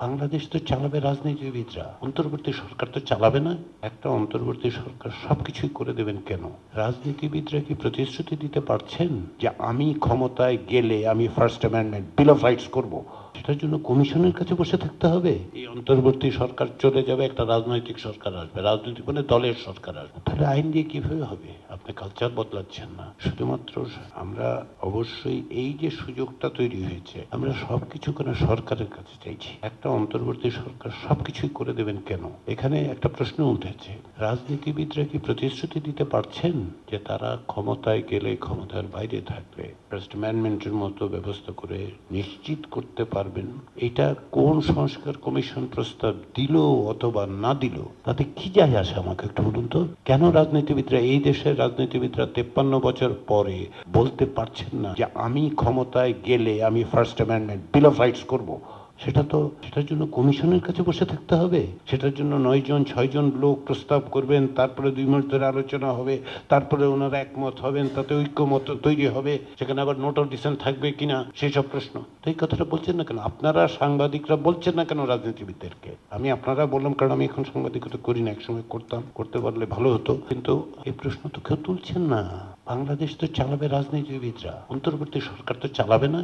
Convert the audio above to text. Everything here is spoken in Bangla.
বাংলাদেশ তো চালাবে রাজনীতিবিদরা, অন্তর্বর্তী সরকার তো চালাবে না। একটা অন্তর্বর্তী সরকার সবকিছুই করে দেবেন কেন? রাজনীতিবিদরা কি প্রতিশ্রুতি দিতে পারছেন যে আমি ক্ষমতায় গেলে আমি first amendment bill of rights করব? সেটার জন্য কমিশনের কাছে বসে থাকতে হবে। এই অন্তর্বর্তী সরকার চলে যাবে, একটা রাজনৈতিক সরকার আসবে, রাজনৈতিক মানে দলের সরকার আসবে। তাহলে আইন দিয়ে কিভাবে হবে? আপনি কালচার বদলাচ্ছেন না। শুধুমাত্র আমরা অবশ্যই এই যে সুযোগটা তৈরি হয়েছে, আমরা সবকিছু কেন সরকারের কাছে চাইছি? একটা অন্তর্বর্তী সরকার সবকিছুই করে দেবেন কেন? এখানে একটা প্রশ্ন উঠেছে, রাজনীতিবিদরা কি প্রতিশ্রুতি দিতে পারছেন যে তারা ক্ষমতায় গেলে ক্ষমতার বাইরে থাকবে ফার্স্ট অ্যামেন্ডমেন্টের মতো ব্যবস্থা করে নিশ্চিত করতে পারবেন? এটা কোন সংস্কার কমিশন প্রস্তাব দিল অথবা না দিল তাতে কি যায় আসে আমাকে একটু বলুন তো। কেন রাজনীতিবিদরা, এই দেশের রাজনীতিবিদরা 53 বছর পরে বলতে পারছেন না যে আমি ক্ষমতায় গেলে আমি first amendment bill of rights করব? সেটার জন্য কমিশনের কাছে বসে থাকতে হবে। সেটার জন্য 9 জন 6 জন লোক প্রস্তাব করবেন, তারপরে 2 মাস ধরে আলোচনা হবে, তারপরে ওনারা একমত হবেন, তাতে ঐক্যমত তৈরি হবে, সেখানে আবার নোট অফ ডিসেন্ট থাকবে কিনা সেই সব প্রশ্ন। তো এই কথাটা বলছেন না কেন? আপনারা সাংবাদিকরা বলছেন না কেন রাজনীতিবিদদেরকে? আমি আপনারা বললাম কারণ আমি এখন সাংবাদিকতা করি না, একসময় করতাম, করতে পারলে ভালো হতো, কিন্তু এই প্রশ্ন তো কেউ তুলছেন না। বাংলাদেশ তো চালাবে রাজনীতিবিদরা, অন্তর্বর্তী সরকার তো চালাবে না।